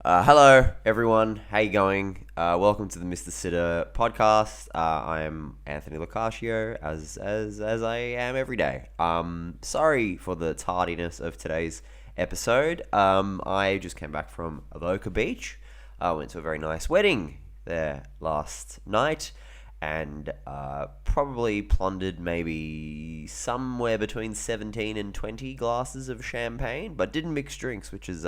Hello, everyone. How you going? Welcome to the Mr. Sitter podcast. I am Anthony Locascio, as I am every day. Sorry for the tardiness of today's episode. I just came back from Avoca Beach. I went to a very nice wedding there last night, and probably plundered maybe somewhere between 17 and 20 glasses of champagne, but didn't mix drinks, which is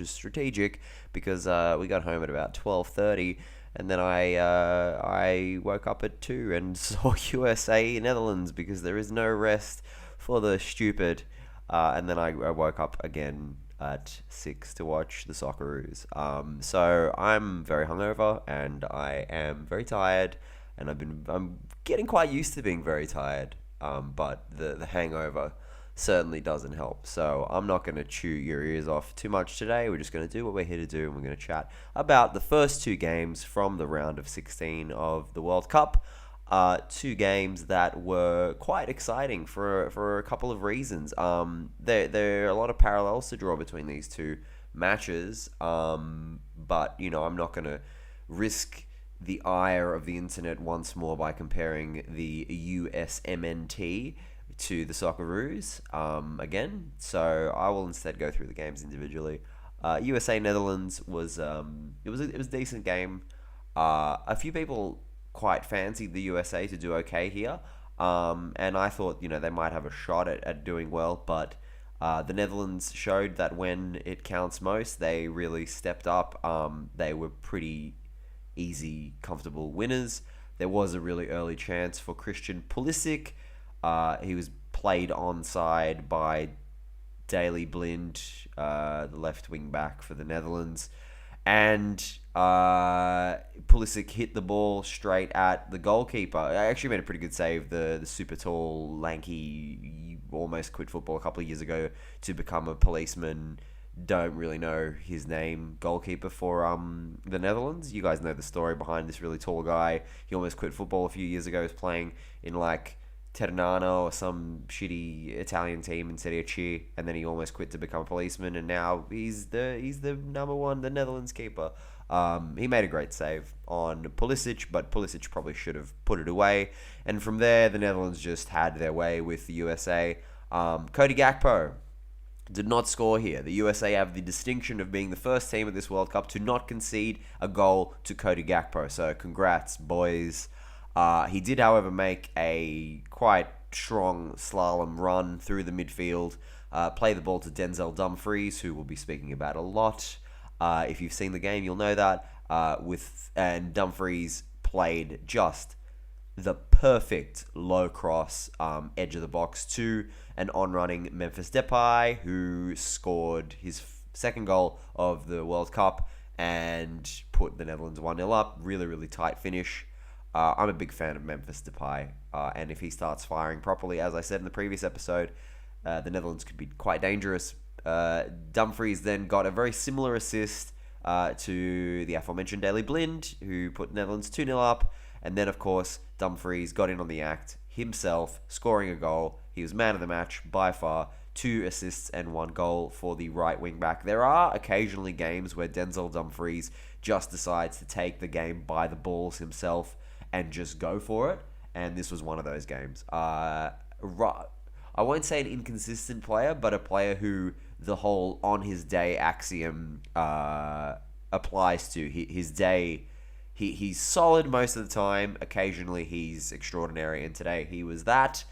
strategic because we got home at about 12:30, and then I woke up at 2 and saw USA Netherlands because there is no rest for the stupid. And then I woke up again at 6 to watch the Socceroos. So I'm very hungover and I am very tired, and I'm getting quite used to being very tired. But the hangover certainly doesn't help. So I'm not going to chew your ears off too much today. We're just going to do what we're here to do, and we're going to chat about the first two games from the round of 16 of the World Cup. Two games that were quite exciting for a couple of reasons. There are a lot of parallels to draw between these two matches, but I'm not going to risk the ire of the internet once more by comparing the USMNT to the Socceroos again. So I will instead go through the games individually. USA Netherlands was it was a decent game. A few people quite fancied the USA to do okay here. And I thought, they might have a shot at doing well, but the Netherlands showed that when it counts most, they really stepped up. They were pretty easy, comfortable winners. There was a really early chance for Christian Pulisic. He was played onside by Daley Blind, the left wing back for the Netherlands. And Pulisic hit the ball straight at the goalkeeper. I actually made a pretty good save. The super tall, lanky, almost quit football a couple of years ago to become a policeman. Don't really know his name. Goalkeeper for the Netherlands. You guys know the story behind this really tall guy. He almost quit football a few years ago. He was playing in like Ternano or some shitty Italian team in Serie C, and then he almost quit to become a policeman, and now he's the number one, the Netherlands keeper. He made a great save on Pulisic, but Pulisic probably should have put it away. And from there, the Netherlands just had their way with the USA. Cody Gakpo did not score here. The USA have the distinction of being the first team at this World Cup to not concede a goal to Cody Gakpo. So congrats, boys. He did, however, make a quite strong slalom run through the midfield, play the ball to Denzel Dumfries, who we'll be speaking about a lot. If you've seen the game, you'll know that. And Dumfries played just the perfect low cross, edge of the box to an on-running Memphis Depay, who scored his second goal of the World Cup and put the Netherlands 1-0 up. Really, really tight finish. I'm a big fan of Memphis Depay, and if he starts firing properly, as I said in the previous episode, the Netherlands could be quite dangerous. Dumfries then got a very similar assist to the aforementioned Daley Blind, who put Netherlands 2-0 up, and then, of course, Dumfries got in on the act himself, scoring a goal. He was man of the match by far. 2 assists and 1 goal for the right wing back. There are occasionally games where Denzel Dumfries just decides to take the game by the balls himself and just go for it, and this was one of those games. I won't say an inconsistent player, but a player who the whole on his day axiom applies to. His day, he's solid most of the time. Occasionally he's extraordinary, and today he was that.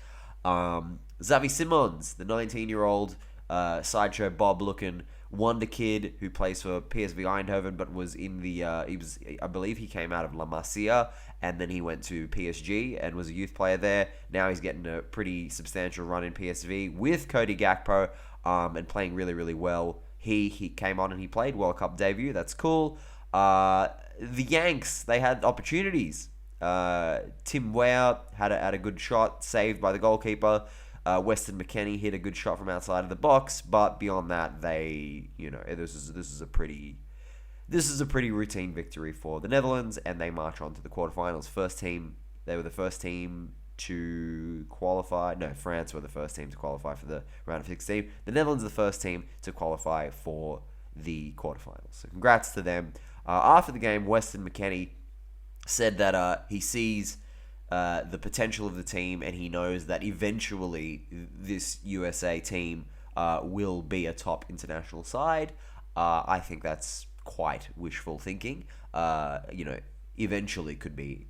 Xavi Simons, the 19-year-old sideshow Bob-looking wonder kid who plays for PSV Eindhoven, but was in the I believe he came out of La Masia, and then he went to PSG and was a youth player there. Now he's getting a pretty substantial run in PSV with Cody Gakpo, and playing really, really well. He came on and he played World Cup debut. That's cool. The Yanks, they had opportunities. Tim Weah had a good shot saved by the goalkeeper. Weston McKennie hit a good shot from outside of the box, but beyond that, this is a pretty routine victory for the Netherlands, and they march on to the quarterfinals. They were the first team to qualify. No, France were the first team to qualify for the round of 16. The Netherlands are the first team to qualify for the quarterfinals. So congrats to them. After the game, Weston McKennie said that he sees the potential of the team, and he knows that eventually this USA team will be a top international side. I think that's quite wishful thinking. Eventually could be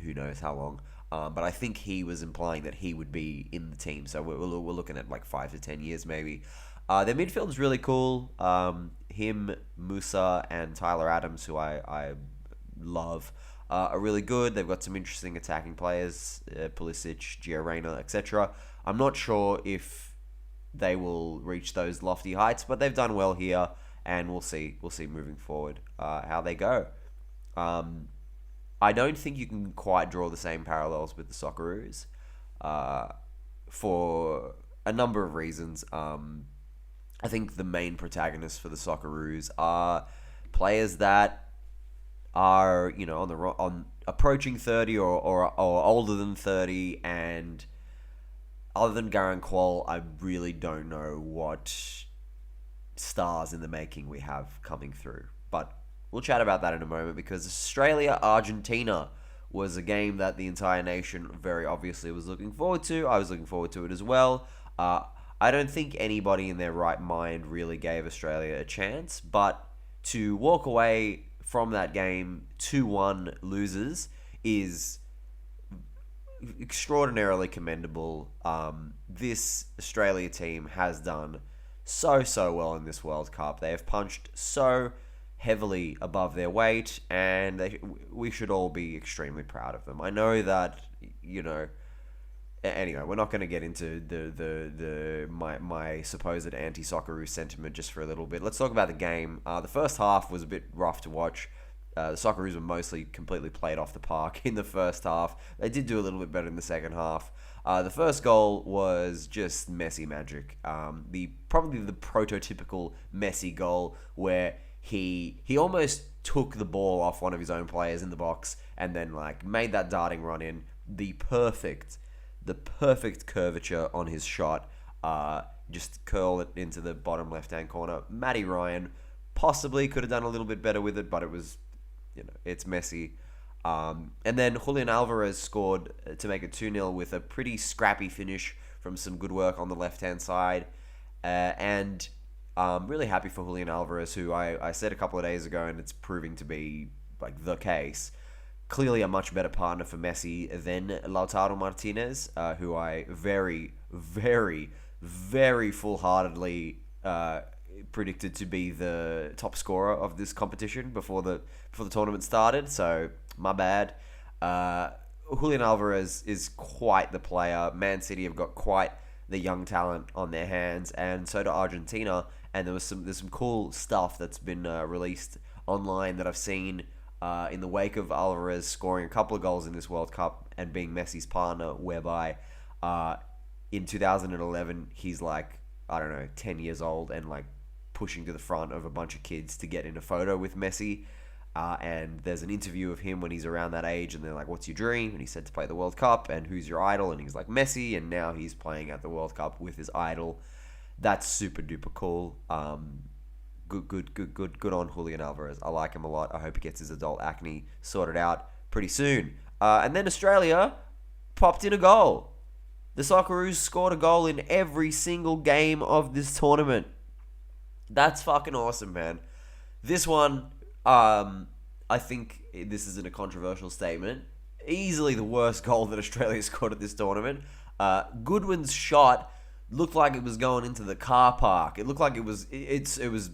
who knows how long. But I think he was implying that he would be in the team. So we're looking at like 5 to 10 years maybe. Their midfield is really cool. Him, Musa, and Tyler Adams, who I love, are really good. They've got some interesting attacking players, Pulisic, Gio Reyna, etc. I'm not sure if they will reach those lofty heights, but they've done well here, and we'll see moving forward how they go. I don't think you can quite draw the same parallels with the Socceroos for a number of reasons. I think the main protagonists for the Socceroos are players that are on approaching 30 or older than 30, and other than Garang Kuol, I really don't know what stars in the making we have coming through. But we'll chat about that in a moment, because Australia-Argentina was a game that the entire nation very obviously was looking forward to. I was looking forward to it as well. I don't think anybody in their right mind really gave Australia a chance, but to walk away from that game 2-1 losers is extraordinarily commendable. This Australia team has done so well in this World Cup. They have punched so heavily above their weight, and we should all be extremely proud of them. I know that, anyway, we're not going to get into my supposed anti-Socceroo sentiment just for a little bit. Let's talk about the game. The first half was a bit rough to watch. The Socceroos were mostly completely played off the park in the first half. They did do a little bit better in the second half. The first goal was just Messi magic. Probably the prototypical Messi goal, where he almost took the ball off one of his own players in the box and then made that darting run in. The perfect curvature on his shot. Just curl it into the bottom left-hand corner. Matty Ryan possibly could have done a little bit better with it, but it was, it's Messi. And then Julian Alvarez scored to make it 2-0 with a pretty scrappy finish from some good work on the left-hand side. And I'm really happy for Julian Alvarez, who I said a couple of days ago, and it's proving to be the case. Clearly a much better partner for Messi than Lautaro Martinez, who I very, very, very full-heartedly predicted to be the top scorer of this competition before the tournament started. So my bad. Julian Alvarez is quite the player. Man City have got quite the young talent on their hands, and so do Argentina. And there's some cool stuff that's been released online that I've seen in the wake of Alvarez scoring a couple of goals in this World Cup and being Messi's partner, whereby in 2011 he's 10 years old and pushing to the front of a bunch of kids to get in a photo with Messi. And there's an interview of him when he's around that age, and they're like, "What's your dream?" And he said to play the World Cup. And who's your idol? And he's like, Messi. And now he's playing at the World Cup with his idol. That's super duper cool. Good on Julian Alvarez. I like him a lot. I hope he gets his adult acne sorted out pretty soon. And then Australia popped in a goal. The Socceroos scored a goal in every single game of this tournament. That's fucking awesome, man. This one, I think this isn't a controversial statement. Easily the worst goal that Australia scored at this tournament. Goodwin's shot looked like it was going into the car park. It looked like it was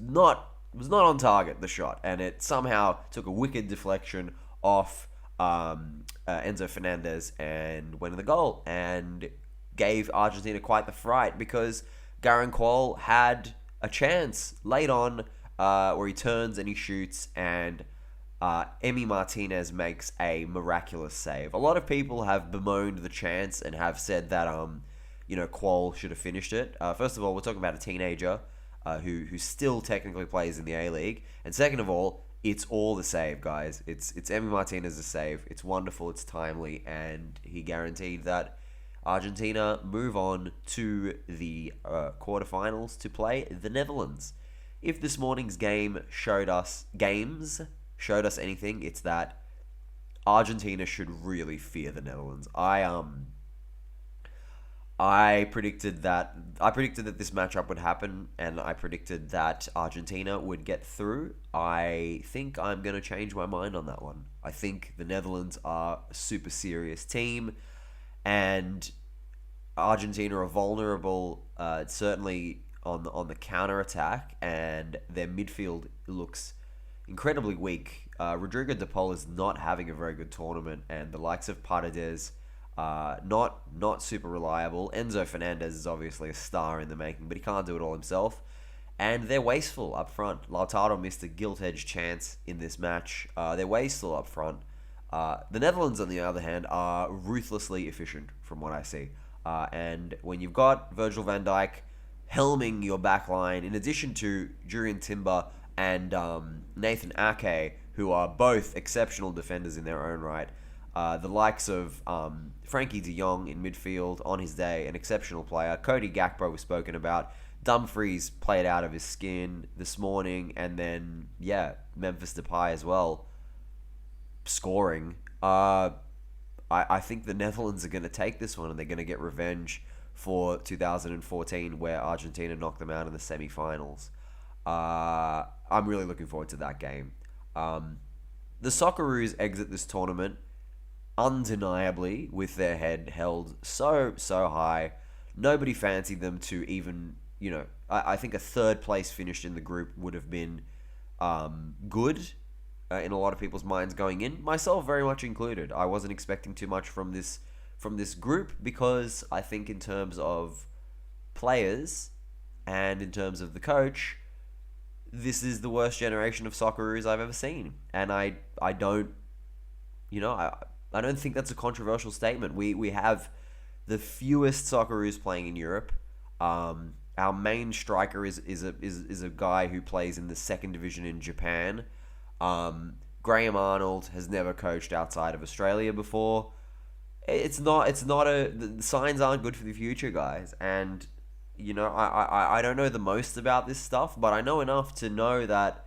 not on target, the shot, and it somehow took a wicked deflection off Enzo Fernandez and went in the goal, and gave Argentina quite the fright, because Garang Kuol had a chance late on where he turns and he shoots, and Emi Martinez makes a miraculous save. A lot of people have bemoaned the chance and have said that Kuol should have finished it. First of all, we're talking about a teenager who still technically plays in the A-League. And second of all, it's all the save, guys. It's Emi Martinez's save. It's wonderful, it's timely, and he guaranteed that Argentina move on to the quarterfinals to play the Netherlands. if this morning's games showed us anything, it's that Argentina should really fear the Netherlands. I predicted that this matchup would happen, and I predicted that Argentina would get through. I think I'm going to change my mind on that one. I think the Netherlands are a super serious team, and Argentina are vulnerable, certainly on the counter attack, and their midfield looks incredibly weak. Rodrigo De Paul is not having a very good tournament, and the likes of Paredes, not super reliable. Enzo Fernandez is obviously a star in the making, but he can't do it all himself. And they're wasteful up front. Lautaro missed a gilt-edged chance in this match. They're wasteful up front. The Netherlands, on the other hand, are ruthlessly efficient from what I see. And when you've got Virgil van Dijk helming your back line, in addition to Jurrien Timber and Nathan Ake, who are both exceptional defenders in their own right, the likes of Frankie de Jong in midfield on his day, an exceptional player. Cody Gakpo was spoken about. Dumfries played out of his skin this morning, and then Memphis Depay as well, scoring. I think the Netherlands are going to take this one, and they're going to get revenge for 2014, where Argentina knocked them out in the semi-finals. I'm really looking forward to that game. The Socceroos exit this tournament undeniably with their head held so high. Nobody fancied them to even, I think a third place finish in the group would have been good in a lot of people's minds going in, myself very much included. I wasn't expecting too much from this group, because I think in terms of players and in terms of the coach, this is the worst generation of Socceroos I've ever seen. And I don't think that's a controversial statement. We have the fewest Socceroos playing in Europe. Our main striker is a guy who plays in the second division in Japan. Graham Arnold has never coached outside of Australia before. The signs aren't good for the future, guys. And I don't know the most about this stuff, but I know enough to know that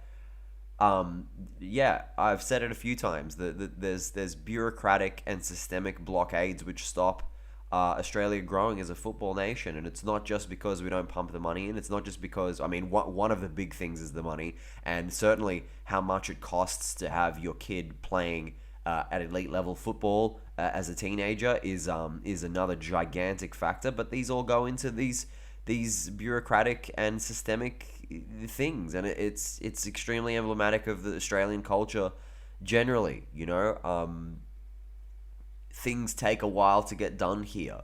I've said it a few times, that there's bureaucratic and systemic blockades which stop Australia growing as a football nation. And it's not just because we don't pump the money in. It's not just because, one of the big things is the money, and certainly how much it costs to have your kid playing at elite level football as a teenager is another gigantic factor. But these all go into these bureaucratic and systemic things, and it's extremely emblematic of the Australian culture generally. Things take a while to get done here.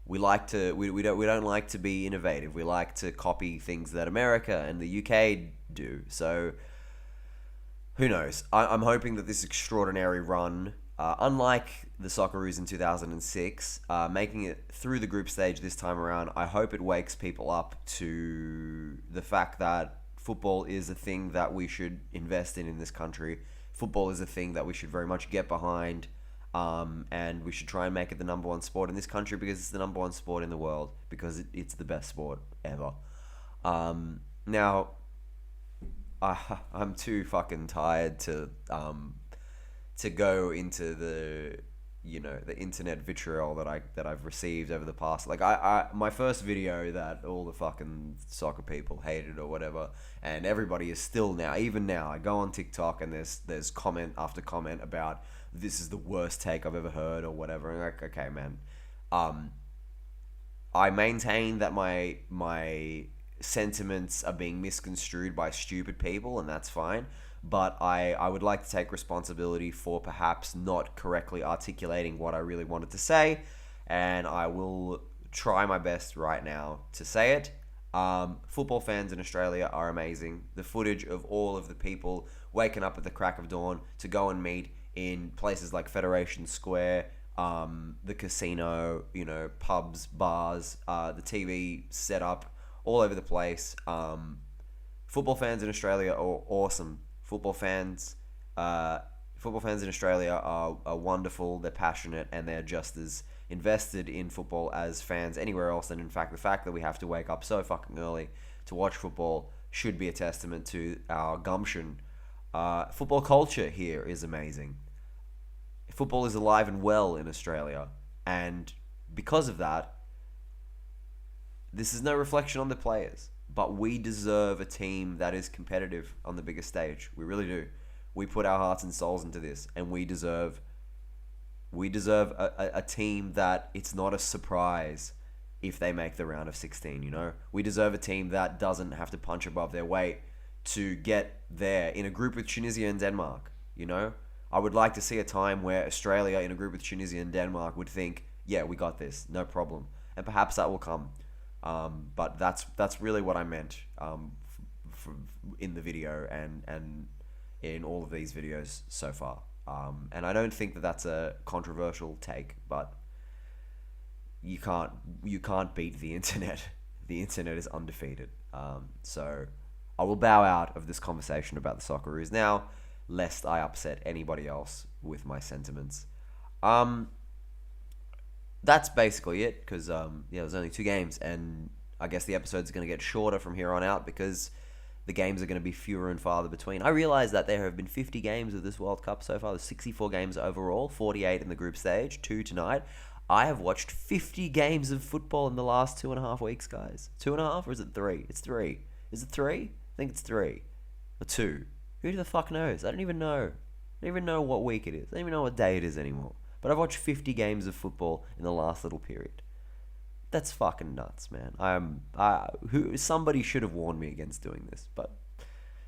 We don't like to be innovative. We like to copy things that America and the UK do. So who knows? I'm hoping that this extraordinary run, unlike the Socceroos in 2006, making it through the group stage this time around, I hope it wakes people up to the fact that football is a thing that we should invest in this country. Football is a thing that we should very much get behind, and we should try and make it the number one sport in this country, because it's the number one sport in the world, because it's the best sport ever. Now, I'm too fucking tired to go into the internet vitriol that I've received over the past. My first video that all the fucking soccer people hated or whatever, and everybody is still even now, I go on TikTok and there's comment after comment about this is the worst take I've ever heard or whatever. And okay, man. I maintain that my sentiments are being misconstrued by stupid people, and that's fine. But I would like to take responsibility for perhaps not correctly articulating what I really wanted to say, and I will try my best right now to say it. Football fans in Australia are amazing. The footage of all of the people waking up at the crack of dawn to go and meet in places like Federation Square, the casino, pubs, bars, the TV setup, all over the place. Football fans in Australia are awesome. Football fans in Australia are wonderful. They're passionate, and they're just as invested in football as fans anywhere else. And in fact, the fact that we have to wake up so fucking early to watch football should be a testament to our gumption. Football culture here is amazing. Football is alive and well in Australia, and because of that, this is no reflection on the players, but we deserve a team that is competitive on the biggest stage. We really do. We put our hearts and souls into this, and we deserve a team that it's not a surprise if they make the round of 16, you know? We deserve a team that doesn't have to punch above their weight to get there in a group with Tunisia and Denmark, you know? I would like to see a time where Australia in a group with Tunisia and Denmark would think, yeah, we got this, no problem. And perhaps that will come. But that's really what I meant in the video and in all of these videos so far. And I don't think that that's a controversial take, but you can't beat the internet. The internet is undefeated. So I will bow out of this conversation about the Socceroos now, lest I upset anybody else with my sentiments. That's basically it, because there's only 2 games, and I guess the episode's going to get shorter from here on out because the games are going to be fewer and farther between. I realize that there have been 50 games of this World Cup so far. There's 64 games overall, 48 in the group stage, 2 tonight. I have watched 50 games of football in the last 2.5 weeks, guys. 2.5, or is it 3? It's 3. Is it 3? I think it's 3. Or 2. Who the fuck knows? I don't even know. I don't even know what week it is. I don't even know what day it is anymore. But I've watched 50 games of football in the last little period. That's fucking nuts, man. Somebody should have warned me against doing this, but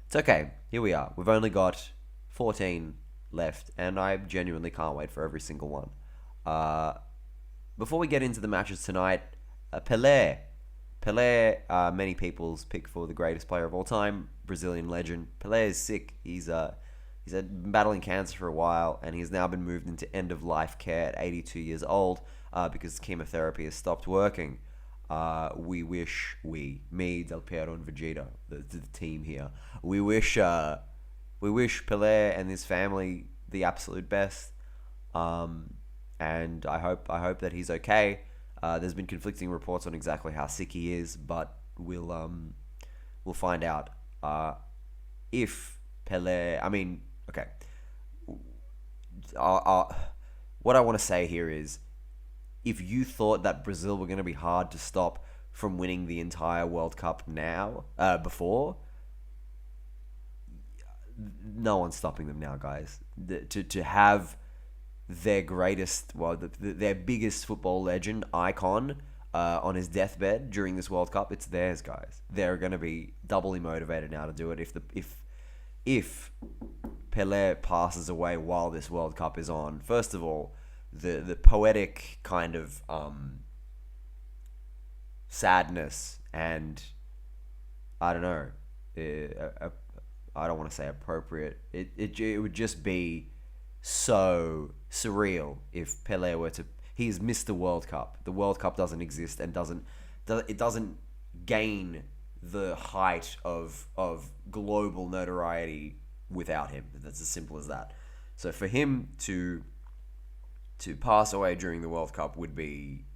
it's okay. Here we are. We've only got 14 left, and I genuinely can't wait for every single one. Before we get into the matches tonight, Pelé, many people's pick for the greatest player of all time, Brazilian legend. Pelé is sick. He's been battling cancer for a while, and he's now been moved into end-of-life care at 82 years old because chemotherapy has stopped working. Me, Del Piero, and Vegeta, the team here, we wish Pelé and his family the absolute best, and I hope that he's okay. There's been conflicting reports on exactly how sick he is, but we'll find out. If Pelé, okay. What I want to say here is, if you thought that Brazil were going to be hard to stop from winning the entire World Cup before, no one's stopping them now, guys. To have their greatest, their biggest football legend, icon, on his deathbed during this World Cup, it's theirs, guys. They're going to be doubly motivated now to do it. If Pelé passes away while this World Cup is on, first of all, the poetic kind of sadness and I don't know, I don't want to say appropriate. It would just be so surreal if Pelé were to. He's missed the World Cup. The World Cup doesn't exist and doesn't gain the height of global notoriety without him. That's as simple as that. So for him to pass away during the World Cup would be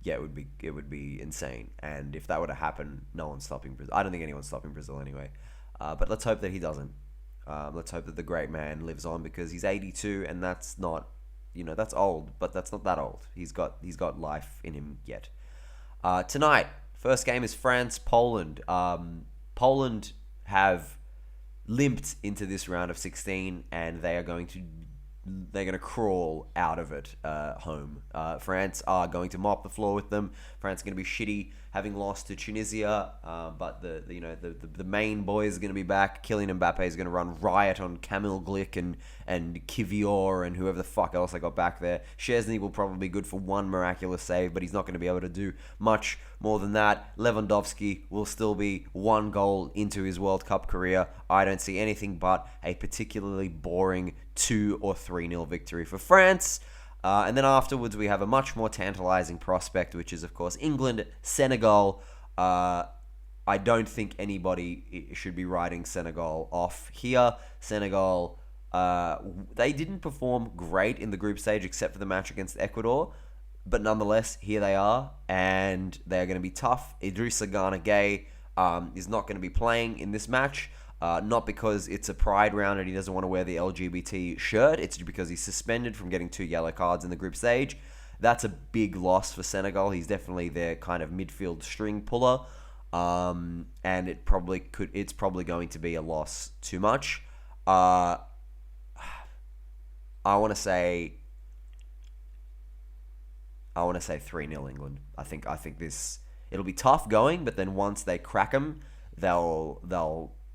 insane. And if that were to happen, no one's stopping Brazil. I don't think anyone's stopping Brazil anyway. But let's hope that he doesn't. Let's hope that the great man lives on, because he's 82, and that's not, that's old, but that's not that old. He's got life in him yet. Tonight, first game is France-Poland. Poland have limped into this round of 16, and they're going to crawl out of it home. France are going to mop the floor with them. France are going to be shitty, having lost to Tunisia, but the main boys are going to be back. Kylian Mbappe is going to run riot on Kamil Glik and Kivior and whoever the fuck else I got back there. Szczesny will probably be good for one miraculous save, but he's not going to be able to do much more than that. Lewandowski will still be one goal into his World Cup career. I don't see anything but a particularly boring 2 or 3-0 victory for France. And then afterwards, we have a much more tantalizing prospect, which is, of course, England, Senegal. I don't think anybody should be writing Senegal off here. Senegal, they didn't perform great in the group stage except for the match against Ecuador. But nonetheless, here they are, and they're going to be tough. Idrissa Gana Gueye is not going to be playing in this match. Not because it's a pride round and he doesn't want to wear the LGBT shirt. It's because he's suspended from getting 2 yellow cards in the group stage. That's a big loss for Senegal. He's definitely their kind of midfield string puller. And it's probably going to be a loss too much. I want to say 3-0 England. I think it'll be tough going, but then once they crack them, they'll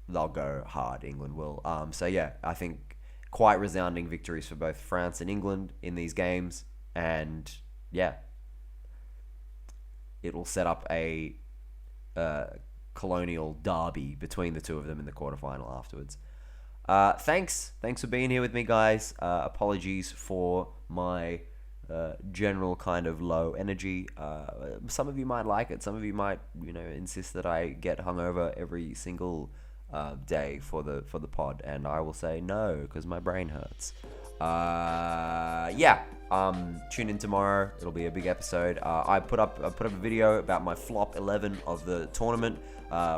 go hard. England will. So yeah, I think quite resounding victories for both France and England in these games, and yeah, it will set up a colonial derby between the two of them in the quarterfinal afterwards. Thanks for being here with me, guys. Apologies for my general kind of low energy. Some of you might like it. Some of you might, insist that I get hungover every single day for the pod, and I will say no because my brain hurts. Tune in tomorrow. It'll be a big episode. I put up a video about my flop 11 of the tournament,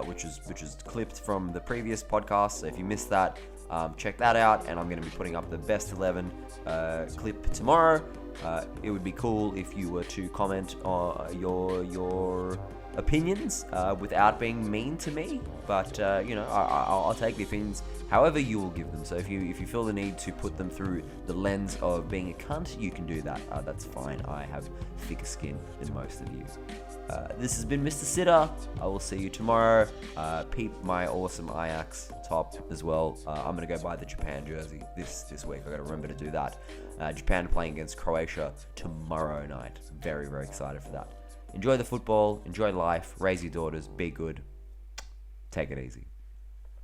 which is clipped from the previous podcast. So if you missed that, check that out. And I'm going to be putting up the best 11 clip tomorrow. It would be cool if you were to comment on your opinions without being mean to me, but I'll take the opinions however you will give them. So if you feel the need to put them through the lens of being a cunt, you can do that. That's fine. I have thicker skin than most of you. This has been Mr. Sitter. I will see you tomorrow. Peep my awesome Ajax top as well. I'm gonna go buy the Japan jersey this week. I gotta remember to do that. Japan playing against Croatia tomorrow night. Very, very excited for that. Enjoy the football, enjoy life, raise your daughters, be good. Take it easy.